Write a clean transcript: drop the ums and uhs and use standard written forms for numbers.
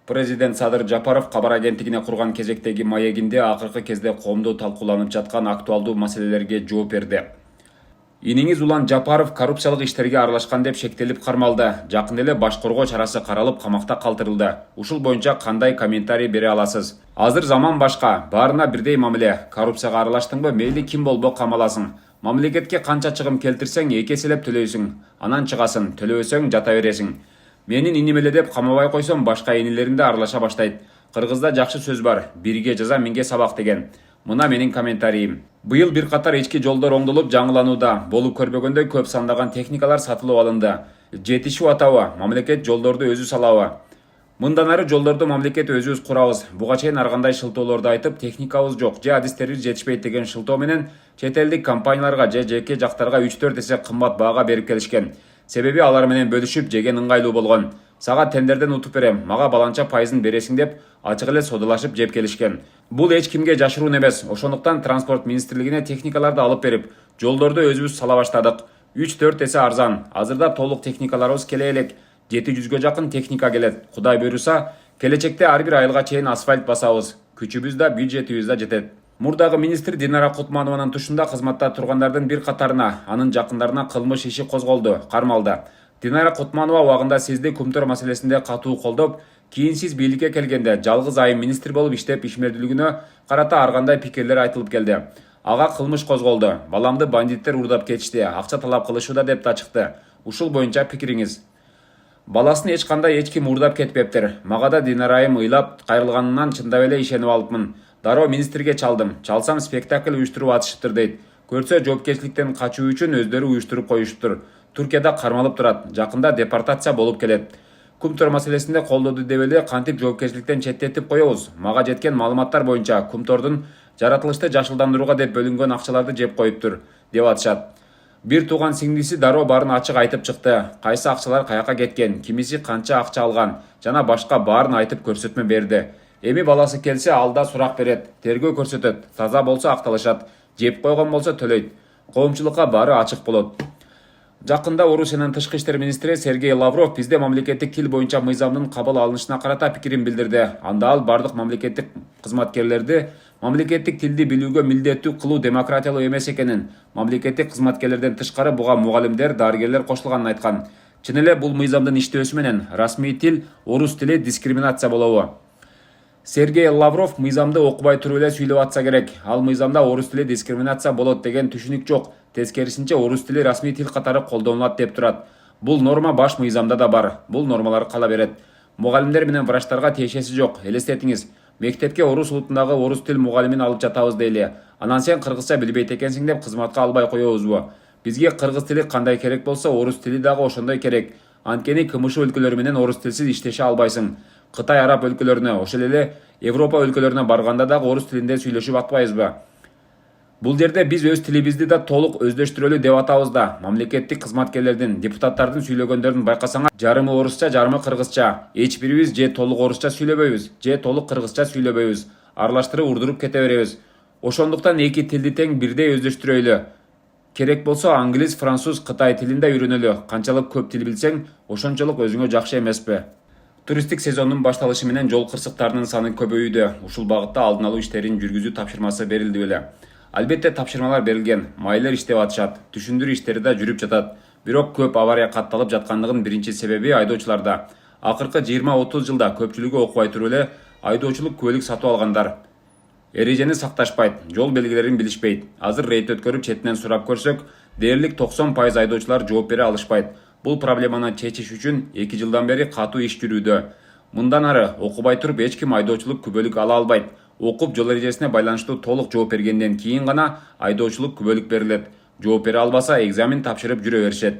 Президент Садыр Жапаров кабар агенттигине курган кезектеги маегинде акыркы кезде коомдо талкууланып жаткан актуалдуу маселелерге жооп берди. Иниңиз Улан Жапаров коррупциялык иштерге аралашкан деп шектелип кармалды. Жакын эле баш коргоо чарасы каралып камакта калтырылды. Ушул боюнча кандай комментарий бере аласыз? Азыр заман башка, баарына бирдей мамиле. Коррупцияга аралаштыңбы, мейли ким болбо камаласың. Мамлекетке канча чыгым келтирсең эки эселеп төлөйсүң. Анан чыгасың, төлөбөсөң жата бересиң. Менин иним эле деп камабай койсом башка инилерим да аралаша баштайт. Кыргызда жакшы сөз бар, бирге жаза миңге сабак деген. Мына менин комментариим. Быйыл бир катар ички жолдор оңдолуп жаңыланууда. Болуп көрбөгөндөй көп сандаган техникалар сатылып алынды. Жетишип атабы, мамлекет жолдорду өзү салабы? Мындан ары жолдорду мамлекет өзүбүз курабыз. Буга чейин ар кандай шылтоолорду айтып, техникабыз жок, же адистерибиз жетишпейт деген шылтоо менен чет элдик компанияларга же жеке жактарга 3-4 эсе кымбат баага берип келишкен. Себеби алар менен бөлүшүп жеген ыңгайлуу болгон. Сага тендерден утуп берем, мага баланча пайызын бересиң деп ачык эле содалашып жеп келишкен. Бул эч кимге жашыруун эмес. Ошондуктан транспорт министрлигине техникаларды алып берип, жолдорду өзүбүз сала баштадык. 3-4 эсе арзан. Азырда толук техникаларыбыз келе элек. 700гө жакын техника келет. Кудай буйруса, келечекте ар бир айылга чейин асфальт басабыз. Күчүбүз да, бюджетибиз да жетет. Мурдагы министр Динара Кутманованын тушунда кызматта тургандардын бир катарына, анын жакындарына кылмыш иши козголду, кармалды. Динара Кутманова убагында сизди Кумтөр маселесинде катуу колдоп, кийин сиз бийликке келгенде жалгыз айым министр болуп иштеп ишмердүүлүгүнө карата ар кандай пикирлер айтылып келди. Ага кылмыш козголду. Баламды бандиттер урдап кетишти, акча талап кылышууда деп да чыкты. Ушул боюнча пикириңиз? Баласын эч кандай эч ким урдап кетпептир. Мага да Динара айым ыйлап кайрылганынан чындап эле ишенип алыпмын. Дароо министрге чалдым. Чалсам спектакль уюштуруп атышыптыр дейт. Көрсө жоопкерчиликтен качуу үчүн өздөрү уюштуруп коюшуптур. Түркияда кармалып турат. Жакында депортация болуп келет. Кумтөр маселесинде колдоду деп эле кантип жоопкерчиликтен четтетип коебуз? Мага жеткен маалыматтар боюнча Кумтордун жаратылышты жашылдандырууга деп бөлүнгөн акчаларды жеп коюптур, деп атышат. Бир тууган сиңдиси дароо баарын ачык айтып чыкты. Кайсы акчалар каяка кеткен, кимиси канча акча алган, жана башка баарын айтып көрсөтмө берди. Эми баласы келсе алда сурак берет, тергөө көрсөтөт, таза болсо акталышат, жеп койгон болсо төлөйт. Коомчулукка баары ачык болот. Жакында Орусиянын тышкы иштер министри Сергей Лавров бизде мамлекеттик тил боюнча мыйзамдын кабыл алынышына карата пикирин билдирди. Анда ал бардык мамлекеттик кызматкерлерди мамлекеттик тилди билүүгө милдеттүү кылуу демократиялуу эмес экенин, мамлекеттик кызматкерлерден тышкары буга мугалимдер, дарыгерлер кошулганын айткан. Чын эле бул мыйзамдын иштөөсү менен расмий тил, орус тили дискриминация болобу? Сергей Лавров мыйзамды окубай туруп эле сүйлөп атса керек. Ал мыйзамда орус тили дискриминация болот деген түшүнүк жок. Тескерисинче орус тили расмий тил катары колдонулат деп турат. Бул норма баш мыйзамда да бар. Бул нормалар кала берет. Мугалимдер менен врачтарга тиешеси жок. Элестетиңиз, мектепке орус улутундагы орус тил мугалимин алып жатабыз дейли. Анан сен кыргызча билбейт экенсиң деп кызматка албай коебузбу? Бизге кыргыз тили кандай керек болсо, орус тили дагы ошондой керек. Анткени КМШ өлкөлөрү менен орус тилсиз иштеше албайсың. Кытай, араб өлкөлөрүнө, ошол эле Европа өлкөлөрүнө барганда дагы орус тилинде сүйлөшүп атпайбызбы? Бул жерде биз өз тилибизди да толук өздөштүрөлү деп атабыз да. Мамлекеттик кызматкерлердин, депутаттардын сүйлөгөндөрүн байкасаңар, жарымы орусча, жарымы кыргызча. Эч бирибиз же толук орусча сүйлөбөйбүз, же толук кыргызча сүйлөбөйбүз. Аралаштырып урдуруп кете беребиз. Ошондуктан эки тилди тең бирдей өздөштүрөлү. Керек болсо англис, француз, кытай тилин да үйрөнөлү. Канчалык көп тил билсең, ошончолук өзүңө жакшы эмеспи? Туристтик сезондун башталышы менен жол кырсыктарынын саны көбөйүүдө. Ушул багытта алдын алуу иштерин жүргүзүү тапшырмасы берилди беле. Албетте тапшырмалар берилген, майылер иштеп атышат, түшүндүрүү иштери да жүрүп жатат. Бирок көп авария катталып жаткандыгын биринчи себеби айдоочуларда. Акыркы 20-30 жылда көпчүлүгү окубай туруп эле айдоочулук кубөлүк сатып алгандар. Эрежени сакташпайт, жол белгилерин билишпейт. Азыр рейд өткөрүп четинен сурап көрсөк, дээрлик 90% айдоочулар жооп бере алышпайт. Бул проблеманы чечиш үчүн 2 жылдан бери катуу иш жүрүүдө. Мындан ары окубай туруп эч ким айдоочулук күбөлүк ала албайт. Окуп жол эрежесине байланыштуу толук жооп бергенден кийин гана айдоочулук күбөлүк берилет. Жооп бере албаса экзамен тапшырып жүрө беришет.